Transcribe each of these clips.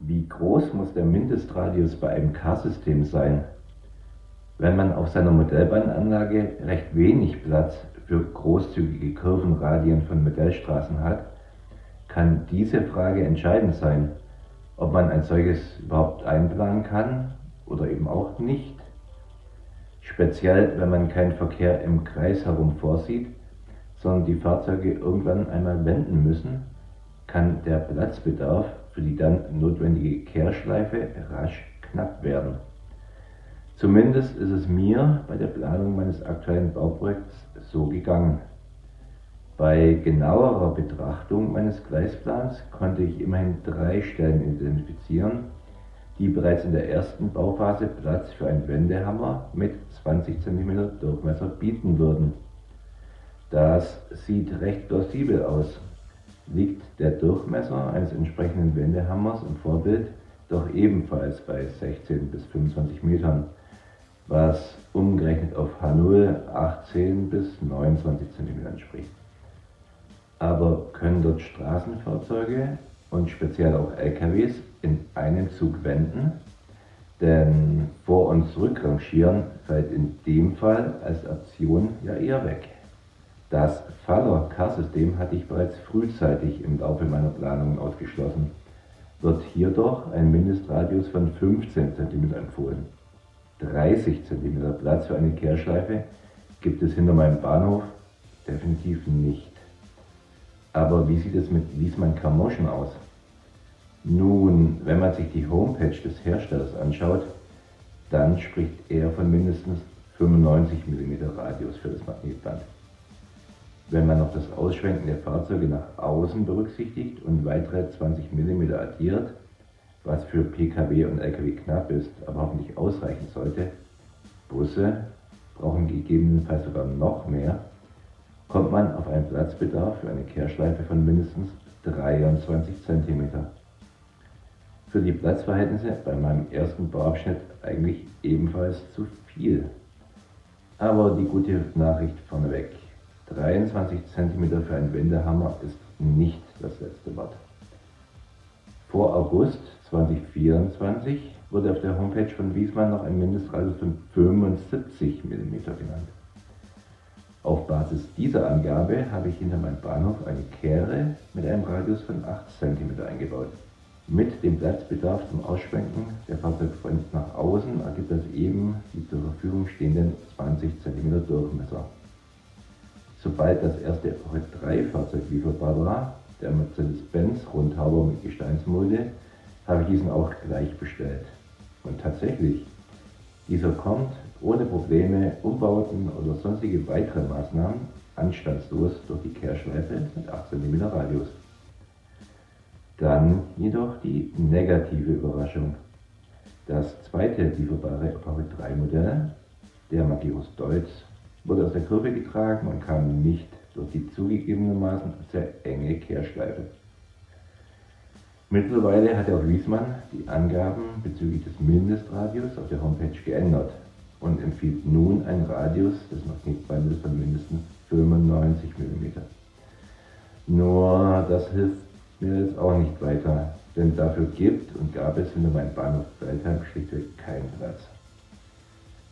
Wie groß muss der Mindestradius bei einem Carsystem sein? Wenn man auf seiner Modellbahnanlage recht wenig Platz für großzügige Kurvenradien von Modellstraßen hat, kann diese Frage entscheidend sein, ob man ein solches überhaupt einplanen kann oder eben auch nicht. Speziell, wenn man keinen Verkehr im Kreis herum vorsieht, sondern die Fahrzeuge irgendwann einmal wenden müssen, kann der Platzbedarf für die dann notwendige Kehrschleife rasch knapp werden. Zumindest ist es mir bei der Planung meines aktuellen Bauprojekts so gegangen. Bei genauerer Betrachtung meines Gleisplans konnte ich immerhin 3 Stellen identifizieren, die bereits in der ersten Bauphase Platz für einen Wendehammer mit 20 cm Durchmesser bieten würden. Das sieht recht plausibel aus. Liegt der Durchmesser eines entsprechenden Wendehammers im Vorbild doch ebenfalls bei 16 bis 25 Metern, was umgerechnet auf H0 18 bis 29 cm entspricht. Aber können dort Straßenfahrzeuge und speziell auch LKWs in einem Zug wenden? Denn Vor- und Zurückrangieren fällt in dem Fall als Option ja eher weg. Das Faller-Car-System hatte ich bereits frühzeitig im Laufe meiner Planungen ausgeschlossen, wird hier doch ein Mindestradius von 15 cm empfohlen. 30 cm Platz für eine Kehrschleife gibt es hinter meinem Bahnhof definitiv nicht. Aber wie sieht es mit Wiesmann Carmotion aus? Nun, wenn man sich die Homepage des Herstellers anschaut, dann spricht er von mindestens 95 mm Radius für das Magnetband. Wenn man noch das Ausschwenken der Fahrzeuge nach außen berücksichtigt und weitere 20 mm addiert, was für Pkw und Lkw knapp ist, aber hoffentlich ausreichen sollte, Busse brauchen gegebenenfalls sogar noch mehr, kommt man auf einen Platzbedarf für eine Kehrschleife von mindestens 23 cm. Für die Platzverhältnisse bei meinem ersten Bauabschnitt eigentlich ebenfalls zu viel. Aber die gute Nachricht vorneweg: 23 cm für einen Wendehammer ist nicht das letzte Wort. Vor August 2024 wurde auf der Homepage von Wiesmann noch ein Mindestradius von 75 mm genannt. Auf Basis dieser Angabe habe ich hinter meinem Bahnhof eine Kehre mit einem Radius von 8 cm eingebaut. Mit dem Platzbedarf zum Ausschwenken der Fahrzeugfront nach außen ergibt das eben die zur Verfügung stehenden 20 cm Durchmesser. Sobald das erste H3-Fahrzeug lieferbar war, der Mercedes-Benz Rundhauber mit Gesteinsmulde, habe ich diesen auch gleich bestellt. Und tatsächlich, dieser kommt ohne Probleme, Umbauten oder sonstige weitere Maßnahmen anstandslos durch die Kehrschleife mit 8 cm Radius. Dann jedoch die negative Überraschung. Das zweite lieferbare H3-Modell, der Magirus Deutz, wurde aus der Kurve getragen und kam nicht durch die zugegebenermaßen sehr enge Kehrschleife. Mittlerweile hat auch Wiesmann die Angaben bezüglich des Mindestradius auf der Homepage geändert und empfiehlt nun einen Radius des Magnetbandes von mindestens 95 mm. Nur das hilft mir jetzt auch nicht weiter, denn dafür gibt und gab es hinter meinem Bahnhof Weltheim schlichtweg keinen Platz.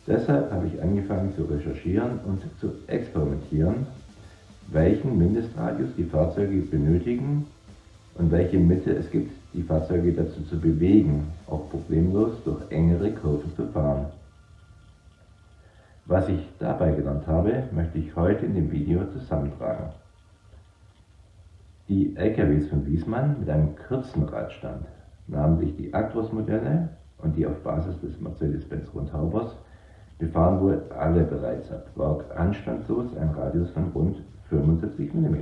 Deshalb habe ich angefangen zu recherchieren und zu experimentieren, welchen Mindestradius die Fahrzeuge benötigen und welche Mittel es gibt, die Fahrzeuge dazu zu bewegen, auch problemlos durch engere Kurven zu fahren. Was ich dabei gelernt habe, möchte ich heute in dem Video zusammentragen. Die LKWs von Wiesmann mit einem kurzen Radstand, namentlich die Actros-Modelle und die auf Basis des Mercedes-Benz Rundhaubers, befahren wohl alle bereits ab Werk anstandslos einen Radius von rund 75 mm.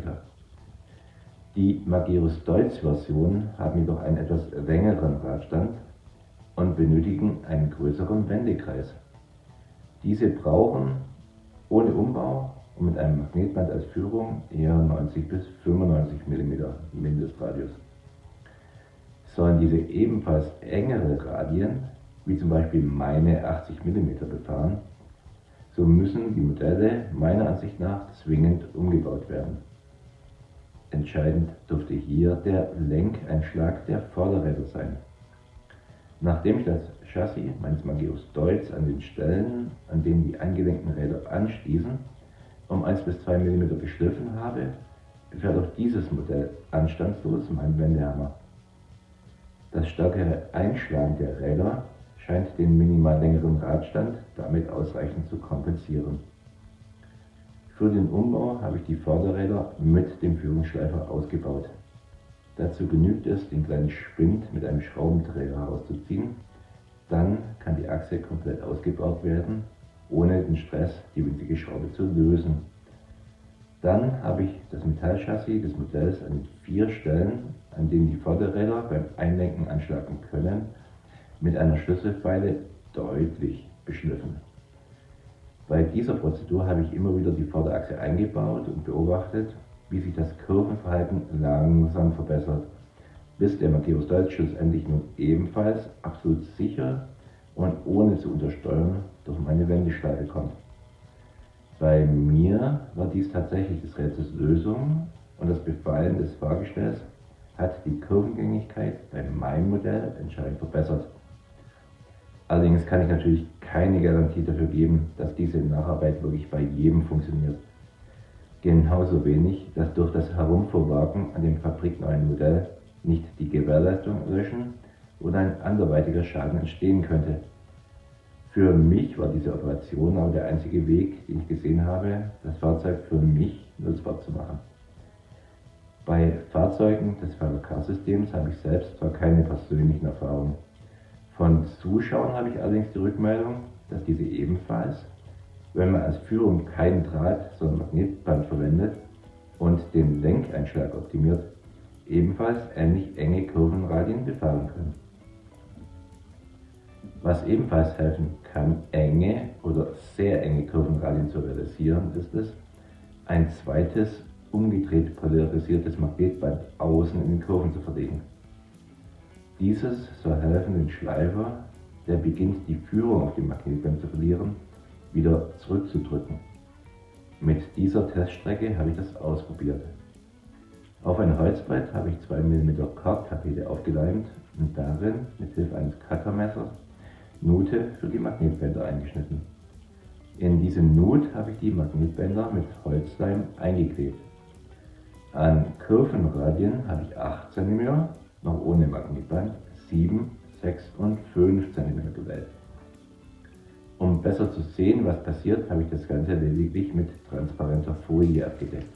Die Magirus Deutz Version haben jedoch einen etwas längeren Radstand und benötigen einen größeren Wendekreis. Diese brauchen ohne Umbau und mit einem Magnetband als Führung eher 90 bis 95 mm Mindestradius. Sollen diese ebenfalls engere Radien, wie zum Beispiel meine 80 mm befahren, so müssen die Modelle meiner Ansicht nach zwingend umgebaut werden. Entscheidend dürfte hier der Lenkeinschlag der Vorderräder sein. Nachdem ich das Chassis meines Mageos Deutz an den Stellen, an denen die eingelenkten Räder anstießen, um 1 bis 2 mm geschliffen habe, fährt auch dieses Modell anstandslos mein Wendehammer. Das stärkere Einschlagen der Räder scheint den minimal längeren Radstand damit ausreichend zu kompensieren. Für den Umbau habe ich die Vorderräder mit dem Führungsschleifer ausgebaut. Dazu genügt es, den kleinen Spind mit einem Schraubendreher herauszuziehen. Dann kann die Achse komplett ausgebaut werden, ohne den Stress, die winzige Schraube zu lösen. Dann habe ich das Metallchassis des Modells an den 4 Stellen, an denen die Vorderräder beim Einlenken anschlagen können, mit einer Schlüsselfeile deutlich beschliffen. Bei dieser Prozedur habe ich immer wieder die Vorderachse eingebaut und beobachtet, wie sich das Kurvenverhalten langsam verbessert, bis der Mageos Deutz schlussendlich nun ebenfalls absolut sicher und ohne zu untersteuern durch meine Wendeschleife kommt. Bei mir war dies tatsächlich des Rätsels Lösung und das Befallen des Fahrgestells hat die Kurvengängigkeit bei meinem Modell entscheidend verbessert. Allerdings kann ich natürlich keine Garantie dafür geben, dass diese Nacharbeit wirklich bei jedem funktioniert. Genauso wenig, dass durch das Herumvorwagen an dem fabrikneuen Modell nicht die Gewährleistung löschen oder ein anderweitiger Schaden entstehen könnte. Für mich war diese Operation aber der einzige Weg, den ich gesehen habe, das Fahrzeug für mich nutzbar zu machen. Bei Fahrzeugen des VLK-Systems habe ich selbst zwar keine persönlichen Erfahrungen. Von Zuschauern habe ich allerdings die Rückmeldung, dass diese ebenfalls, wenn man als Führung keinen Draht, sondern Magnetband verwendet und den Lenkeinschlag optimiert, ebenfalls ähnlich enge Kurvenradien befahren können. Was ebenfalls helfen kann, enge oder sehr enge Kurvenradien zu realisieren, ist es, ein zweites umgedreht polarisiertes Magnetband außen in den Kurven zu verlegen. Dieses soll helfen, den Schleifer, der beginnt die Führung auf dem Magnetband zu verlieren, wieder zurückzudrücken. Mit dieser Teststrecke habe ich das ausprobiert. Auf ein Holzbrett habe ich 2 mm Korbtapete aufgeleimt und darin mit Hilfe eines Cuttermessers Nute für die Magnetbänder eingeschnitten. In diese Nut habe ich die Magnetbänder mit Holzleim eingeklebt. An Kurvenradien habe ich 8 cm, noch ohne Magnetband, 7, 6 und 5 cm gewählt. Um besser zu sehen, was passiert, habe ich das Ganze lediglich mit transparenter Folie abgedeckt.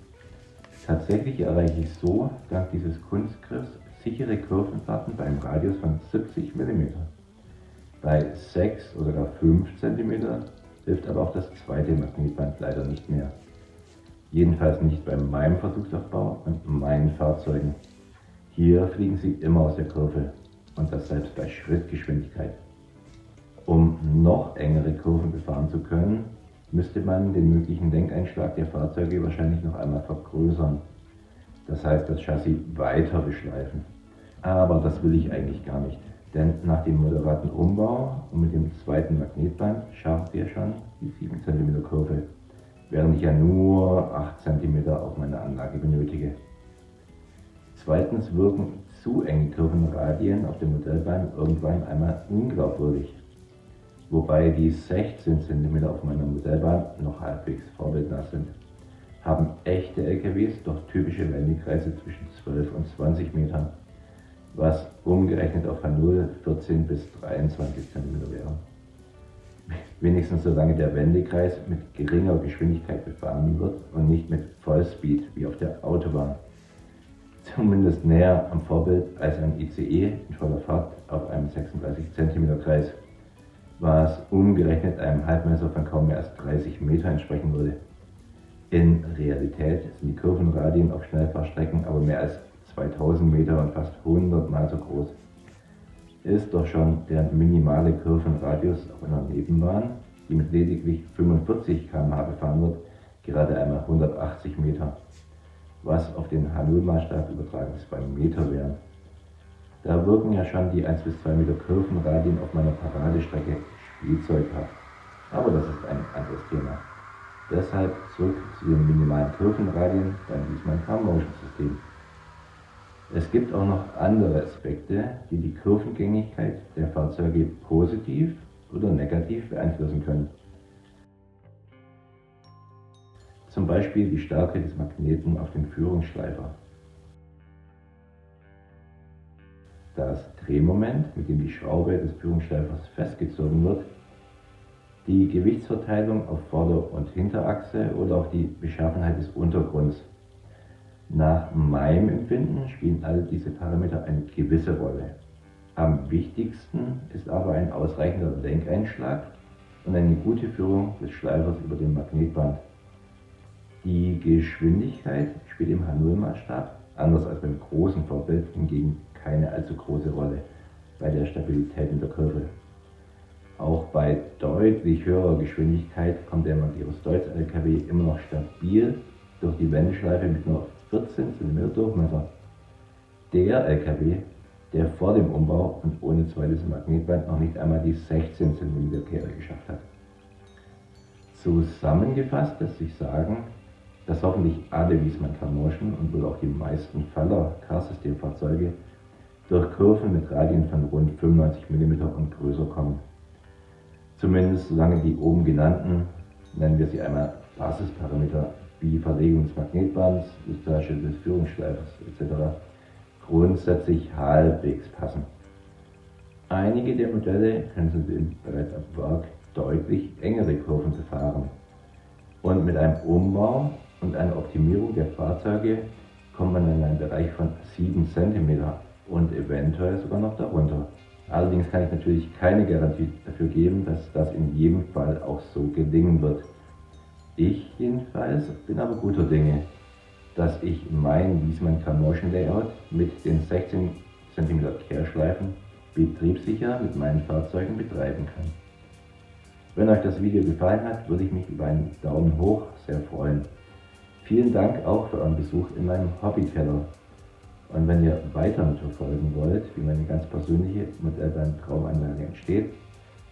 Tatsächlich erreiche ich so, dank dieses Kunstgriffs, sichere Kurvenfahrten beim Radius von 70 mm. Bei 6 oder gar 5 cm hilft aber auch das zweite Magnetband leider nicht mehr. Jedenfalls nicht bei meinem Versuchsaufbau und meinen Fahrzeugen. Hier fliegen sie immer aus der Kurve und das selbst bei Schrittgeschwindigkeit. Um noch engere Kurven befahren zu können, müsste man den möglichen Lenkeinschlag der Fahrzeuge wahrscheinlich noch einmal vergrößern. Das heißt, das Chassis weiter beschleifen. Aber das will ich eigentlich gar nicht, denn nach dem moderaten Umbau und mit dem zweiten Magnetband schaffen wir schon die 7 cm Kurve, während ich ja nur 8 cm auf meiner Anlage benötige. Zweitens wirken zu enge Kurvenradien auf dem Modellbein irgendwann einmal unglaubwürdig. Wobei die 16 cm auf meiner Modellbahn noch halbwegs vorbildnah sind, haben echte LKWs doch typische Wendekreise zwischen 12 und 20 Metern, was umgerechnet auf H0 14 bis 23 cm wäre. Wenigstens solange der Wendekreis mit geringer Geschwindigkeit befahren wird und nicht mit Vollspeed wie auf der Autobahn. Zumindest näher am Vorbild als ein ICE in voller Fahrt auf einem 36 cm Kreis, was umgerechnet einem Halbmesser von kaum mehr als 30 Meter entsprechen würde. In Realität sind die Kurvenradien auf Schnellfahrstrecken aber mehr als 2000 Meter und fast 100 Mal so groß. Ist doch schon der minimale Kurvenradius auf einer Nebenbahn, die mit lediglich 45 km/h befahren wird, gerade einmal 180 Meter, was auf den H0-Maßstab übertragen 2 Meter wären. Da wirken ja schon die 1 bis 2 Meter Kurvenradien auf meiner Paradestrecke spielzeughaft. Aber das ist ein anderes Thema. Deshalb zurück zu den minimalen Kurvenradien beim Wiesmann Car Motion System. Es gibt auch noch andere Aspekte, die die Kurvengängigkeit der Fahrzeuge positiv oder negativ beeinflussen können. Zum Beispiel die Stärke des Magneten auf dem Führungsschleifer, das Drehmoment, mit dem die Schraube des Führungsschleifers festgezogen wird, die Gewichtsverteilung auf Vorder- und Hinterachse oder auch die Beschaffenheit des Untergrunds. Nach meinem Empfinden spielen all diese Parameter eine gewisse Rolle. Am wichtigsten ist aber ein ausreichender Lenkeinschlag und eine gute Führung des Schleifers über dem Magnetband. Die Geschwindigkeit spielt im H0-Maßstab, anders als beim großen Vorbild, hingegen keine allzu große Rolle bei der Stabilität in der Kurve. Auch bei deutlich höherer Geschwindigkeit kommt der Magirus Deutz LKW immer noch stabil durch die Wendeschleife mit nur 14 cm Durchmesser. Der LKW, der vor dem Umbau und ohne zweites Magnetband noch nicht einmal die 16 cm Kehre geschafft hat. Zusammengefasst lässt sich sagen, dass hoffentlich alle Wiesmann Car Motion und wohl auch die meisten Faller Carsystem-Fahrzeuge durch Kurven mit Radien von rund 95 mm und größer kommen. Zumindest solange die oben genannten, nennen wir sie einmal Basisparameter wie Verlegung des Magnetbands, Ustage des Führungsschleifers etc. grundsätzlich halbwegs passen. Einige der Modelle können zudem bereits ab Werk deutlich engere Kurven befahren. Und mit einem Umbau und einer Optimierung der Fahrzeuge kommt man in einen Bereich von 7 cm und eventuell sogar noch darunter. Allerdings kann ich natürlich keine Garantie dafür geben, dass das in jedem Fall auch so gelingen wird. Ich jedenfalls bin aber guter Dinge, dass ich mein Wiesmann Car Motion Layout mit den 16 cm Kehrschleifen betriebssicher mit meinen Fahrzeugen betreiben kann. Wenn euch das Video gefallen hat, würde ich mich über einen Daumen hoch sehr freuen. Vielen Dank auch für euren Besuch in meinem Hobbykeller. Und wenn ihr weiter mitverfolgen wollt, wie meine ganz persönliche Modellbahn-Traumanlage entsteht,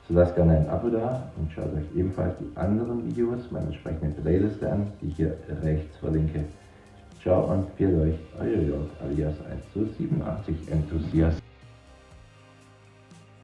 so lasst gerne ein Abo da und schaut euch ebenfalls die anderen Videos meiner entsprechenden Playliste an, die ich hier rechts verlinke. Ciao und viel euch, euer Jörg alias 1 zu 87 Enthusiast.